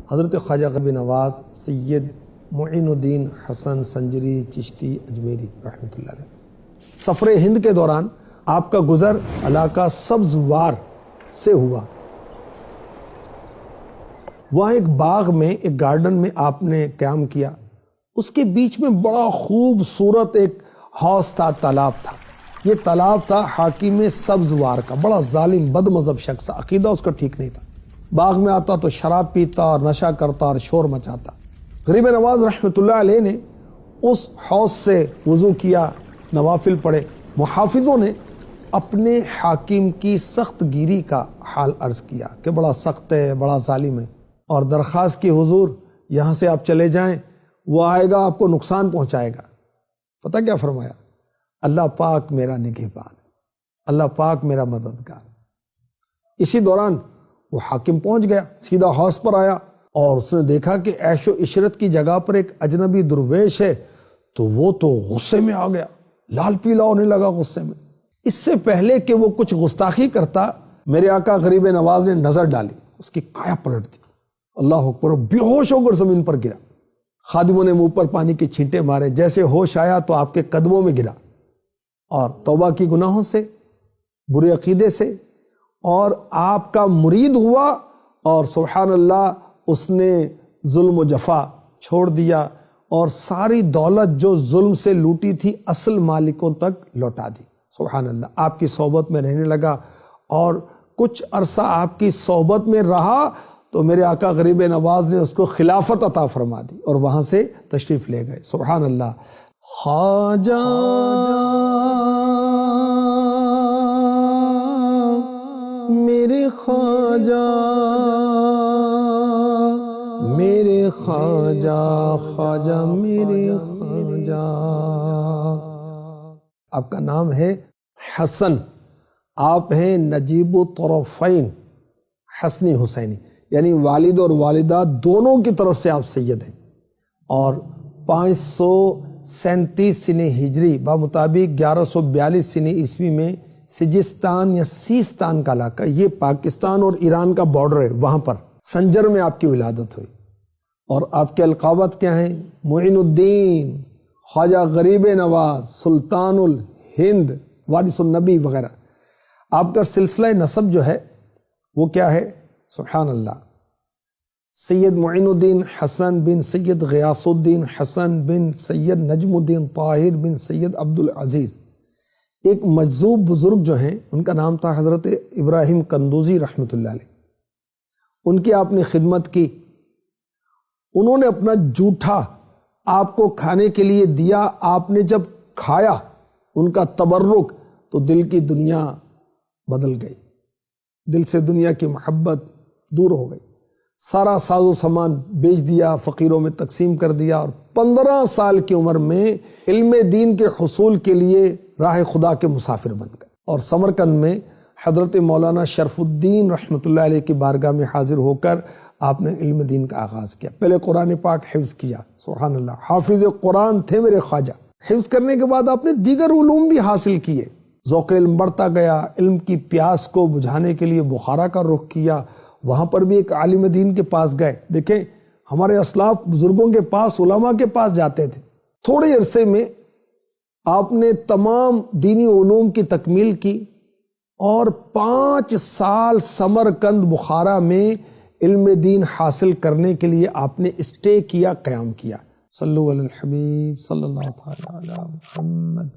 حضرت خواجہ غریب نواز سید معین الدین حسن سنجری چشتی اجمیری رحمۃ اللہ علیہ۔ سفر ہند کے دوران آپ کا گزر علاقہ سبزوار سے ہوا۔ وہاں ایک باغ میں، ایک گارڈن میں آپ نے قیام کیا۔ اس کے بیچ میں بڑا خوبصورت ایک حوض تھا، تالاب تھا۔ یہ تالاب تھا حاکم سبزوار کا، بڑا ظالم بد مذہب شخص، عقیدہ اس کا ٹھیک نہیں تھا۔ باغ میں آتا تو شراب پیتا اور نشہ کرتا اور شور مچاتا۔ غریب نواز رحمۃ اللہ علیہ نے اس حوض سے وضو کیا، نوافل پڑھے۔ محافظوں نے اپنے حاکم کی سخت گیری کا حال عرض کیا کہ بڑا سخت ہے، بڑا ظالم ہے، اور درخواست کی حضور یہاں سے آپ چلے جائیں، وہ آئے گا آپ کو نقصان پہنچائے گا۔ پتہ کیا فرمایا؟ اللہ پاک میرا نگہبان ہے، اللہ پاک میرا مددگار۔ اسی دوران وہ حاکم پہنچ گیا، سیدھا حوض پر آیا اور اس نے دیکھا کہ عیش و عشرت کی جگہ پر ایک اجنبی درویش ہے، تو وہ تو غصے میں آ گیا، لال پیلا ہونے لگا غصے میں۔ اس سے پہلے کہ وہ کچھ گستاخی کرتا، میرے آقا غریب نواز نے نظر ڈالی، اس کی کایا پلٹ دی، اللہ اکبر، بے ہوش ہو کر زمین پر گرا۔ خادموں نے منہ پر پانی کے چھینٹے مارے، جیسے ہوش آیا تو آپ کے قدموں میں گرا اور توبہ کی گناہوں سے، برے عقیدے سے، اور آپ کا مرید ہوا، اور سبحان اللہ اس نے ظلم و جفا چھوڑ دیا اور ساری دولت جو ظلم سے لوٹی تھی اصل مالکوں تک لوٹا دی۔ سبحان اللہ، آپ کی صحبت میں رہنے لگا، اور کچھ عرصہ آپ کی صحبت میں رہا تو میرے آقا غریب نواز نے اس کو خلافت عطا فرما دی اور وہاں سے تشریف لے گئے۔ سبحان اللہ۔ خواجہ میرے خواجہ، میرے خواجہ، خواجہ میرے خواجہ۔ آپ کا نام ہے حسن، آپ ہیں نجیب الطرفین، حسنی حسینی، یعنی والد اور والدہ دونوں کی طرف سے آپ سید ہیں، اور 537 سنہ ہجری بمطابق 1142 سنہ عیسوی میں سجستان یا سیستان کا علاقہ، یہ پاکستان اور ایران کا بارڈر ہے، وہاں پر سنجر میں آپ کی ولادت ہوئی۔ اور آپ کے القابات کیا ہیں؟ معین الدین، خواجہ غریب نواز، سلطان الہند، وارث النبی وغیرہ۔ آپ کا سلسلہ نسب جو ہے وہ کیا ہے؟ سبحان اللہ، سید معین الدین حسن بن سید غیاث الدین حسن بن سید نجم الدین طاہر بن سید عبدالعزیز۔ ایک مجذوب بزرگ جو ہیں ان کا نام تھا حضرت ابراہیم قندوزی رحمۃ اللہ علیہ، ان کی آپ نے خدمت کی۔ انہوں نے اپنا جوٹھا آپ کو کھانے کے لیے دیا، آپ نے جب کھایا ان کا تبرک تو دل کی دنیا بدل گئی، دل سے دنیا کی محبت دور ہو گئی، سارا ساز و سامان بیچ دیا، فقیروں میں تقسیم کر دیا، اور 15 سال کی عمر میں علم دین کے حصول کے لیے راہ خدا کے مسافر بن گئے، اور سمرقند میں حضرت مولانا شرف الدین رحمۃ اللہ علیہ کی بارگاہ میں حاضر ہو کر آپ نے علم دین کا آغاز کیا۔ پہلے قرآن پاک حفظ کیا، سبحان اللہ، حافظ قرآن تھے میرے خواجہ۔ حفظ کرنے کے بعد آپ نے دیگر علوم بھی حاصل کیے، ذوق علم بڑھتا گیا، علم کی پیاس کو بجھانے کے لیے بخارا کا رخ کیا، وہاں پر بھی ایک عالم دین کے پاس گئے۔ دیکھیں ہمارے اسلاف بزرگوں کے پاس، علماء کے پاس جاتے تھے۔ تھوڑے عرصے میں آپ نے تمام دینی علوم کی تکمیل کی، اور 5 سال سمرقند بخارا میں علم دین حاصل کرنے کے لیے آپ نے اسٹے کیا، قیام کیا۔ صلو علی الحبیب صلی اللہ تعالی علی محمد۔